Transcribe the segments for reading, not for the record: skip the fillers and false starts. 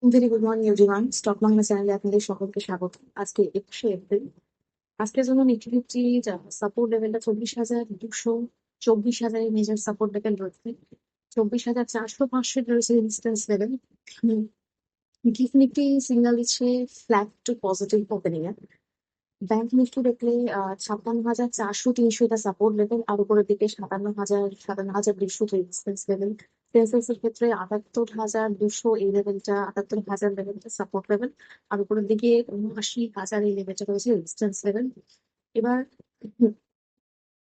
Very good morning everyone. Stock Bangla চ্যানেলে আপনাদের সকলকে স্বাগত। আজকে 21শে এপ্রিল। আজকের জন্য নিফটি ফিফটি সাপোর্ট লেভেলটা 24,000, 24,000 মেজর সাপোর্ট লেভেল রয়েছে। 24,400-500 রয়েছে resistance level. Gift Nifty signal দিচ্ছে ফ্ল্যাট টু পজিটিভ ওপেনিং এ। ব্যাংক নিফটি দেখলে 56,400-300 এটা সাপোর্ট লেভেল, আর উপরের দিকে 57,200 রেজিস্ট্যান্স লেভেল। সেন্সেক্স এর ক্ষেত্রে 78,200 এই লেভেলটা, 78,000 লেভেলটা সাপোর্ট লেভেল, আর উপরের দিকে 79,000 এই লেভেলটা রয়েছে রেজিস্ট্যান্স লেভেল। এবার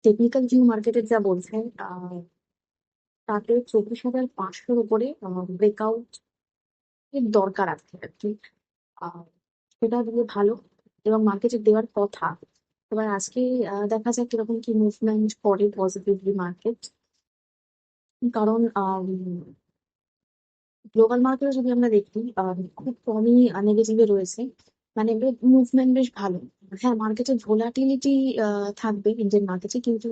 টেকনিক্যাল ভিউ মার্কেটের যা বলছে, আহ, তাতে 24,500 উপরে ব্রেকআউট এর দরকার আছে আর কি। আহ, সেটা দিয়ে ভালো এবং মার্কেটের দেওয়ার কথা। এবার আজকে দেখা যাক কিরকম কি মুভমেন্ট করে পজিটিভলি মার্কেট। কারণ গ্লোবাল মার্কেটে যদি আমরা দেখি, খুব কমই নেগেটিভে রয়েছে। মানে মুভমেন্ট বেশ ভালো। হ্যাঁ, মার্কেটে ভোলাটিলিটি থাকবে ইন্ডিয়ান মার্কেটে, কিন্তু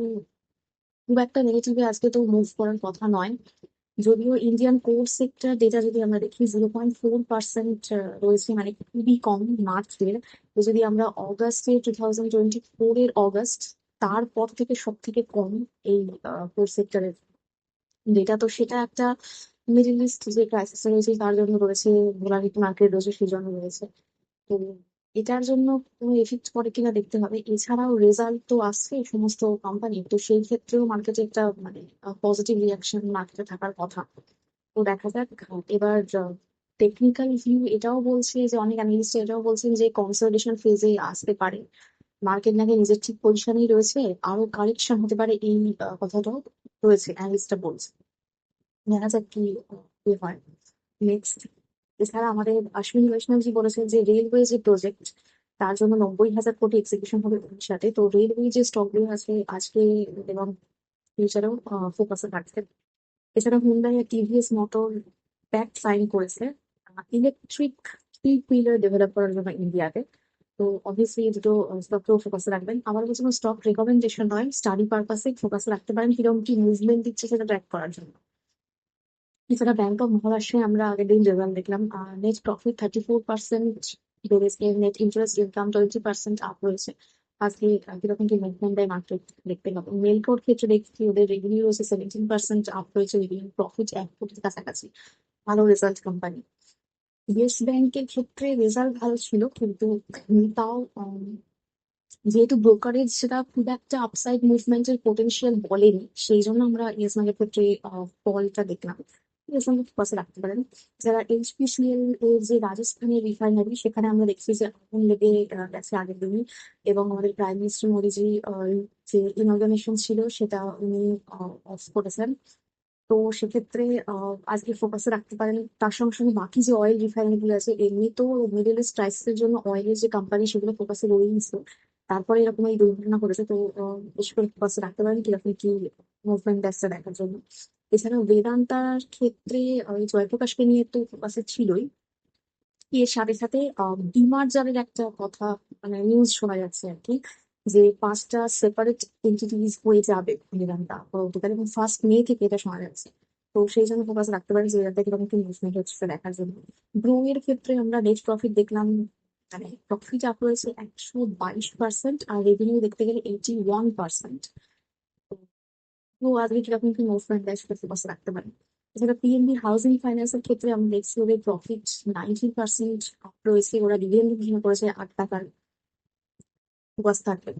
খুব একটা নেগেটিভে আজকে তো মুভ করার কথা নয়। যদিও ইন্ডিয়ান কোর সেক্টর ডেটা যদি আমরা দেখি 0.4% রয়েছে, মানে খুবই কম মার্চের। তো যদি আমরা অগাস্টে 2024 এর অগাস্ট, তারপর থেকে সব থেকে কম এই কোর সেক্টরের ডেটা। তো সেটা একটা মিডল ইস্ট যে ক্রাইসিস রয়েছে তার জন্য রয়েছে, ভোলাটিলিটি মার্কেট রয়েছে সেই জন্য রয়েছে। তো এটার জন্য কোনো এফেক্ট করে কিনা দেখতে হবে। এছাড়াও রেজাল্ট তো আসছে সমস্ত কোম্পানি, তো সেই ক্ষেত্রেও মার্কেটে একটা মানে পজিটিভ রিয়াকশন মার্কেটে থাকার কথা। তো দেখা যাক। এবার টেকনিক্যাল ভিউ এটাও বলছে যে, অনেক অ্যানালিস্ট এটাও বলছেন যে কনসলিডেশন ফেজে আসতে পারে মার্কেট, নাকি নিজের ঠিক পজিশনেই রয়েছে, আরো কারেকশন হতে পারে এই কথাটাও রয়েছে, অ্যানালিস্টটা বলছে। দেখা যাক কি কি হয় নেক্সট। এছাড়া আমাদের অশ্বিনী বৈষ্ণবজি বলেছেন যে রেলওয়ে যে প্রজেক্ট, তার জন্য 90,000 কোটি এক্সিকিউশন হবে সাথে। তো রেলওয়ে যে স্টক গুলো আছে আজকে এবং ফিউচারেও ফোকাসে থাকছে। এছাড়া হুন্ডাই আর টিভিএস মোটর প্যাক্ট সাইন করেছে ইলেকট্রিক থ্রি হুইলার ডেভেলপ করার জন্য ইন্ডিয়াতে। তো অবভিয়াসলি এই দুটো স্টককেও ফোকাসে রাখবেন। আমার কাছে কোনো স্টক রেকমেন্ডেশন নয়, স্টাডি পারপাসে ফোকাসে রাখতে পারেন কিরকম কি মুভমেন্ট দিচ্ছে সেটা ট্র্যাক করার জন্য। এছাড়া ব্যাংক অফ মহারাষ্ট্রে আমরা আগের দিন রেজাল্ট দেখলাম, নেট প্রফিট 34% বেড়েছে, নেট ইন্টারেস্ট ইনকাম 20% আপ রয়েছে। আজকে কিরকম কি মুভমেন্ট দেয় মার্কেট দেখতে হবে। মেলকোর ক্ষেত্রে দেখছি ওদের রেভিনিউ রয়েছে 17% আপ রয়েছে, রেভিনিউ প্রফিট 1 কোটির কাছাকাছি। ভালো রেজাল্ট কোম্পানি। ইয়েস ব্যাংকের ক্ষেত্রে রেজাল্ট ভালো ছিল, কিন্তু তাও যেহেতু ব্রোকারেজ সেটা খুব একটা আপসাইড মুভমেন্টের পোটেনশিয়াল বলেনি, সেই জন্য আমরা ইয়েস ব্যাংকের ক্ষেত্রে ফলটা দেখলাম। ইয়েস ব্যাংকের পাশে রাখতে পারেন। যারা এইচপিসিএল এর যে রাজস্থানের রিফাইনারি, সেখানে আমরা দেখছি যে আগুন লেগে গেছে আগের দিনই। এবং আমাদের প্রাইম মিনিস্টার মোদীজি যে ইনঅর্গানাইজেশন ছিল সেটা উনি অফ করেছেন। তো সেক্ষেত্রে আজকে ফোকাসে রাখতে পারেন। তার সঙ্গে সঙ্গে বাকি যে অয়েল রিফাইনারি গুলো আছে, এমনি তো মিডল ইস্ট ক্রাইসিসের জন্য অয়েলের যে কোম্পানি সেগুলো ফোকাসে রয়েছে। তারপরে এরকম এই দুর্ঘটনা ঘটেছে, তো বেশি করে ফোকাসে রাখতে পারেন কিরকম কি মুভমেন্ট আসছে দেখার জন্য। এছাড়া বেদান্তার ক্ষেত্রে ওই জয়প্রকাশকে নিয়ে তো ফোকাসে ছিলই। এর সাথে সাথে ডিমার্জারের একটা কথা, মানে নিউজ শোনা যাচ্ছে আর কি, যে 5টা সেপারেট এন্টিটিজ হয়ে যাবে বেদান্তা পরবর্তীকালে, এবং 1 মে থেকে এটা শোনা যাচ্ছে। তো সেই জন্য ফোকাস রাখতে পারি যে বেদান্তা কিরকম কি মুভমেন্ট হচ্ছে সেটা দেখার জন্য। গ্রো এর ক্ষেত্রে আমরা নেট প্রফিট দেখলাম, মানে প্রফিট আপ রয়েছে 122%, আর রেভিনিউ দেখতে গেলে 81%। তো আজকে কিরকম কি মুভমেন্ট দেয় সেটা ফোকাস রাখতে পারি। এছাড়া পিএনবি হাউজিং ফাইন্যান্সের ক্ষেত্রে আমরা দেখছি ওদের প্রফিট 90% রয়েছে, ওরা ডিভিডেন্ড ঘোষণা করেছে 8 টাকার, ফোকাস থাকবে।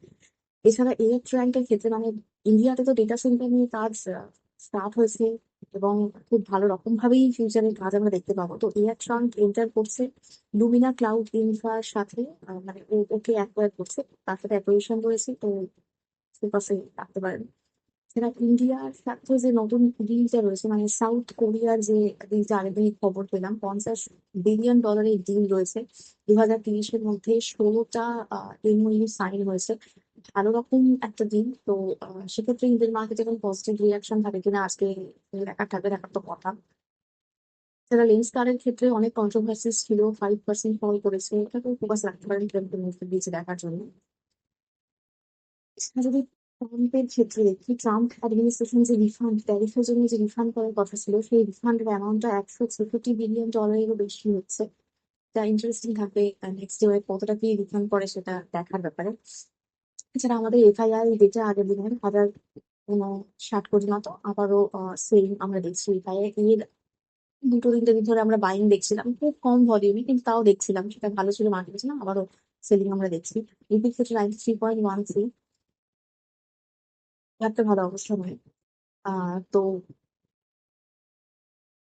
এছাড়া ইলেকট্রনিকের ক্ষেত্রে, মানে ইন্ডিয়াতে তো ডেটা সেন্টার নিয়ে কাজ স্টার্ট হয়েছে, এবং খুব ভালো রকম ভাবেই ফিউচারের কাজ আমরা দেখতে পাবো। তো ইলেকট্রনিক এন্টার করছে লুমিনা ক্লাউড ইনফ্রার সাথে, মানে ওকে অ্যাকোয়ার করছে, তার সাথে অ্যাকুইজিশন রয়েছে। তো ফোকাসে রাখতে পারেন। সেটা ইন্ডিয়ার সাথে যে নতুন ডিলটা রয়েছে, মানে সাউথ কোরিয়ার যে ডিলটা আগের খবর পেলাম, $50 বিলিয়ন ডিল রয়েছে। 2030-এর মধ্যে 16টা এমওইউ সাইন হয়েছে। ভালো রকম একটা ডিল। তো সেক্ষেত্রে ইন্ডিয়ান মার্কেটে এখন পজিটিভ রিয়াকশন থাকে কিনা আজকে দেখার থাকবে, দেখার তো কথা। যারা লেন্স কার্ডের ক্ষেত্রে অনেক কন্ট্রোভার্সিস ছিল, 5% ফল করেছে, এটাকেও ফোকাস রাখতে পারেন কিরকম মুভমেন্ট দিয়েছে দেখার জন্য। যদি ট্রাম্পের ক্ষেত্রে দেখি, ট্রাম্প অ্যাডমিনিস্ট্রেশন যে রিফান্ড, ট্যারিফের জন্য যে রিফান্ড করার কথা ছিল, সেই রিফান্ডের অ্যামাউন্টটা $163 বিলিয়ন হচ্ছে। যা ইন্টারেস্টিং থাকবে নেক্সট ইয়ারে কতটা কি রিফান্ড করে সেটা দেখার ব্যাপারে। এছাড়া আমাদের এফআইআই ডেটা আগের দিনের 1,060 কোটি মতো, আবারও সেম আমরা দেখছি এফআইআই এর 2-3 দিন ধরে আমরা বাইং দেখছিলাম, খুব কম ভলিউমে, কিন্তু তাও দেখছিলাম, সেটা ভালো ছিল মার্কেটের জন্য। আবারও সেলিং আমরা দেখছি। ইপির ক্ষেত্রে 93.13, একটা ভালো অবস্থা নয়। তো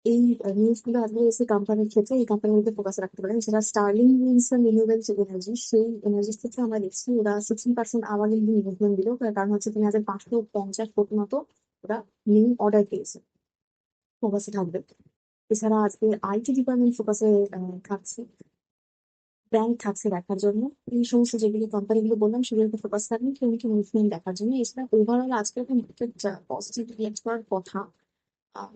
এই নিউজ গুলো আজকে এসে কোম্পানির ক্ষেত্রে, এই কোম্পানিগুলোকে ফোকাস রাখতে পারেন। এছাড়া স্টার্লিং উইলসন রিনিউয়েবল যে এনার্জি, সেই এনার্জির ক্ষেত্রে আমরা দেখছি ওরা 16% আওয়ারলি মুভমেন্ট দিল। তার কারণ হচ্ছে 3,550 কোটি মতো ওরা নিউ অর্ডার পেয়েছে, ফোকাসে থাকবে। এছাড়া আজকে আইটি ডিপার্টমেন্ট ফোকাসে থাকছে, ব্যাংক থাকছে দেখার জন্য। এই সমস্ত যেগুলো কোম্পানিগুলো বললাম সেগুলোকে ফোকাস থাকবে ক্লিনিক্যাল মুভমেন্ট দেখার জন্য। এছাড়া ওভারঅল আজকে একটা মার্কেট পজিটিভ রিয়েক্ট করার কথা। আহ,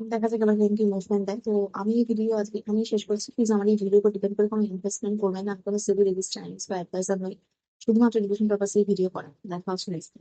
দেখা যাক এবার কি মুভমেন্ট দেয়। তো আমি এই ভিডিও আজকে এখানেই শেষ করছি। প্লিজ আমার এই ভিডিওর উপর ডিপেন্ড করে কোনো ইনভেস্টমেন্ট করবেন না, আমি কোনো সিভিল রেজিস্ট্যান্স বা অ্যাডভাইজার নই, শুধুমাত্র এডুকেশন পারপাসে এই ভিডিও করা। দেখা হচ্ছে নেক্সট।